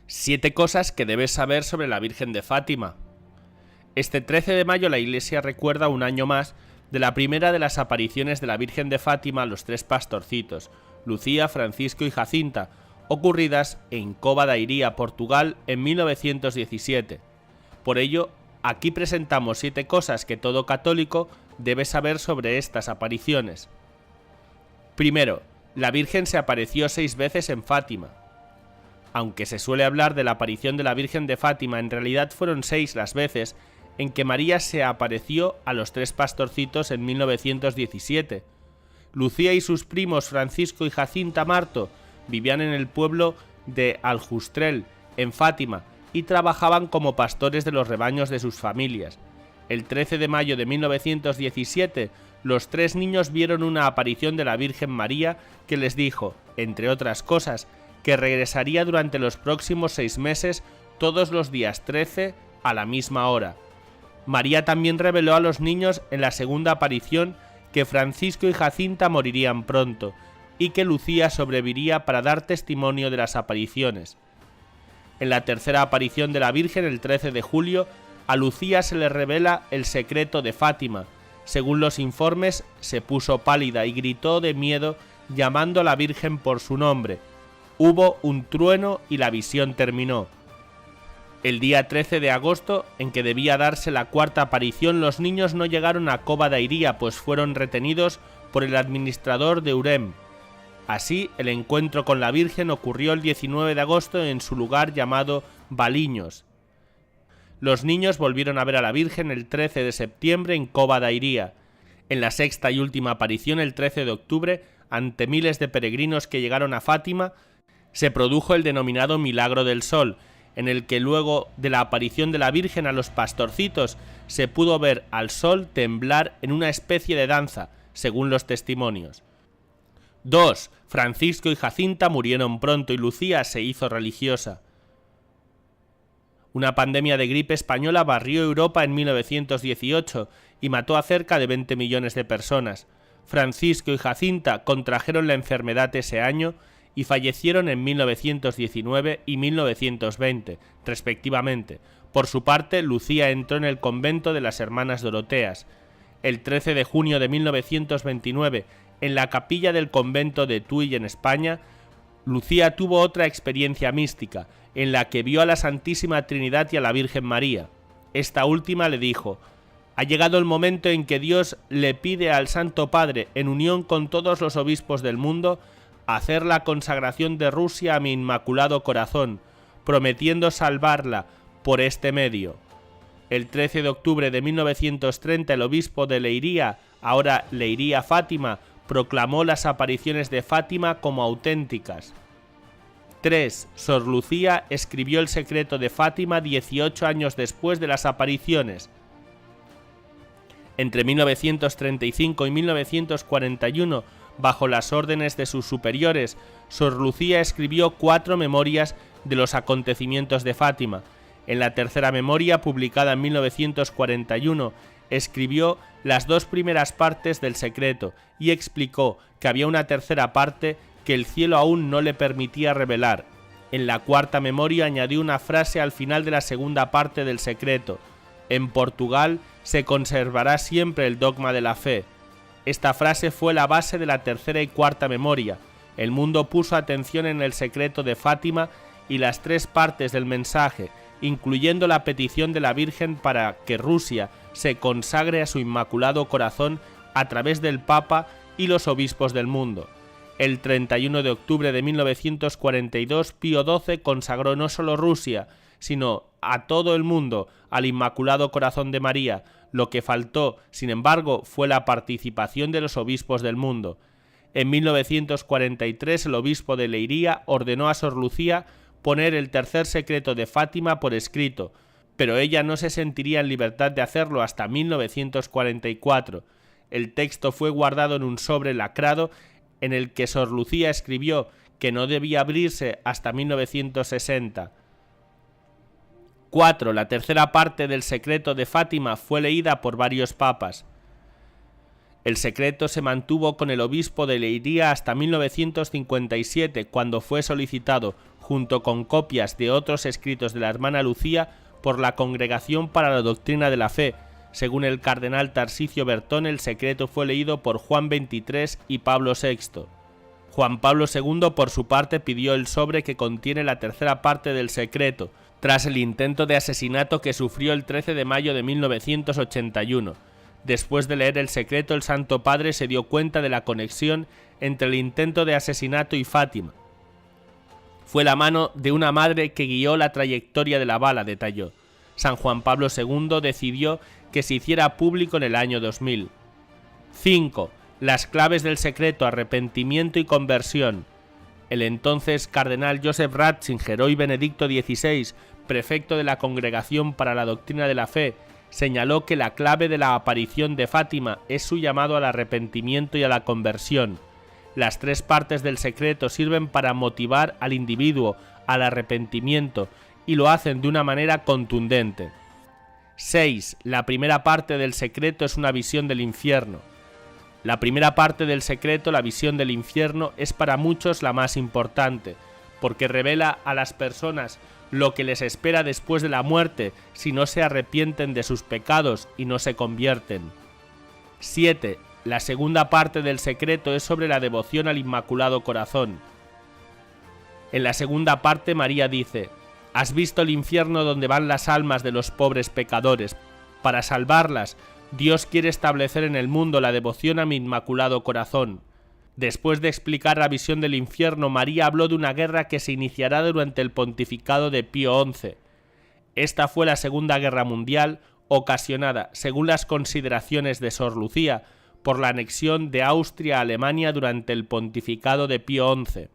7 cosas que debes saber sobre la Virgen de Fátima. Este 13 de mayo la Iglesia recuerda un año más de la primera de las apariciones de la Virgen de Fátima a los 3 pastorcitos, Lucía, Francisco y Jacinta, ocurridas en Cova da Iria, Portugal, en 1917. Por ello, aquí presentamos 7 cosas que todo católico debe saber sobre estas apariciones. Primero, la Virgen se apareció 6 veces en Fátima. Aunque se suele hablar de la aparición de la Virgen de Fátima, en realidad fueron 6 las veces en que María se apareció a los 3 pastorcitos en 1917. Lucía y sus primos Francisco y Jacinta Marto vivían en el pueblo de Aljustrel, en Fátima, y trabajaban como pastores de los rebaños de sus familias. El 13 de mayo de 1917, los 3 niños vieron una aparición de la Virgen María que les dijo, entre otras cosas, que regresaría durante los próximos 6 meses todos los días 13 a la misma hora. María también reveló a los niños en la segunda aparición que Francisco y Jacinta morirían pronto y que Lucía sobreviviría para dar testimonio de las apariciones. En la tercera aparición de la Virgen, el 13 de julio, a Lucía se le revela el secreto de Fátima. Según los informes, se puso pálida y gritó de miedo llamando a la Virgen por su nombre. Hubo un trueno y la visión terminó. El día 13 de agosto, en que debía darse la cuarta aparición, los niños no llegaron a Cova da Iria, pues fueron retenidos por el administrador de Urem. Así, el encuentro con la Virgen ocurrió el 19 de agosto en su lugar llamado Baliños. Los niños volvieron a ver a la Virgen el 13 de septiembre en Cova da Iria. En la sexta y última aparición, el 13 de octubre, ante miles de peregrinos que llegaron a Fátima, se produjo el denominado Milagro del Sol, en el que luego de la aparición de la Virgen a los pastorcitos se pudo ver al sol temblar en una especie de danza, según los testimonios. 2. Francisco y Jacinta murieron pronto y Lucía se hizo religiosa. Una pandemia de gripe española barrió Europa en 1918 y mató a cerca de 20 millones de personas. Francisco y Jacinta contrajeron la enfermedad ese año y fallecieron en 1919 y 1920, respectivamente. Por su parte, Lucía entró en el convento de las Hermanas Doroteas. El 13 de junio de 1929, en la capilla del convento de Tuy, en España, Lucía tuvo otra experiencia mística, en la que vio a la Santísima Trinidad y a la Virgen María. Esta última le dijo: «Ha llegado el momento en que Dios le pide al Santo Padre, en unión con todos los obispos del mundo, hacer la consagración de Rusia a mi Inmaculado Corazón, prometiendo salvarla por este medio». El 13 de octubre de 1930 el obispo de Leiria, ahora Leiria Fátima, proclamó las apariciones de Fátima como auténticas. 3. Sor Lucía escribió el secreto de Fátima 18 años después de las apariciones. Entre 1935 y 1941, bajo las órdenes de sus superiores, Sor Lucía escribió 4 memorias de los acontecimientos de Fátima. En la tercera memoria, publicada en 1941, escribió las 2 primeras partes del secreto y explicó que había una tercera parte que el cielo aún no le permitía revelar. En la cuarta memoria añadió una frase al final de la segunda parte del secreto: «En Portugal se conservará siempre el dogma de la fe». Esta frase fue la base de la tercera y cuarta memoria. El mundo puso atención en el secreto de Fátima y las 3 partes del mensaje, incluyendo la petición de la Virgen para que Rusia se consagre a su Inmaculado Corazón a través del Papa y los obispos del mundo. El 31 de octubre de 1942, Pío XII consagró no solo Rusia, sino a todo el mundo al Inmaculado Corazón de María. Lo que faltó, sin embargo, fue la participación de los obispos del mundo. En 1943, el obispo de Leiria ordenó a Sor Lucía poner el tercer secreto de Fátima por escrito, pero ella no se sentiría en libertad de hacerlo hasta 1944. El texto fue guardado en un sobre lacrado en el que Sor Lucía escribió que no debía abrirse hasta 1960. 4. La tercera parte del secreto de Fátima fue leída por varios papas. El secreto se mantuvo con el obispo de Leiria hasta 1957, cuando fue solicitado, junto con copias de otros escritos de la hermana Lucía, por la Congregación para la Doctrina de la Fe. Según el cardenal Tarsicio Bertone, el secreto fue leído por Juan XXIII y Pablo VI. Juan Pablo II, por su parte, pidió el sobre que contiene la tercera parte del secreto, tras el intento de asesinato que sufrió el 13 de mayo de 1981. Después de leer el secreto, el Santo Padre se dio cuenta de la conexión entre el intento de asesinato y Fátima. Fue la mano de una madre que guió la trayectoria de la bala, detalló. San Juan Pablo II decidió que se hiciera público en el año 2000. 5. Las claves del secreto: arrepentimiento y conversión. El entonces cardenal Joseph Ratzinger, hoy Benedicto XVI, prefecto de la Congregación para la Doctrina de la Fe, señaló que la clave de la aparición de Fátima es su llamado al arrepentimiento y a la conversión. Las tres partes del secreto sirven para motivar al individuo al arrepentimiento y lo hacen de una manera contundente. 6. La primera parte del secreto es una visión del infierno. La primera parte del secreto, la visión del infierno, es para muchos la más importante, porque revela a las personas lo que les espera después de la muerte si no se arrepienten de sus pecados y no se convierten. 7. La segunda parte del secreto es sobre la devoción al Inmaculado Corazón. En la segunda parte María dice: «¿Has visto el infierno donde van las almas de los pobres pecadores? Para salvarlas, Dios quiere establecer en el mundo la devoción a mi Inmaculado Corazón». Después de explicar la visión del infierno, María habló de una guerra que se iniciará durante el pontificado de Pío XI. Esta fue la Segunda Guerra Mundial, ocasionada, según las consideraciones de Sor Lucía, por la anexión de Austria a Alemania durante el pontificado de Pío XI.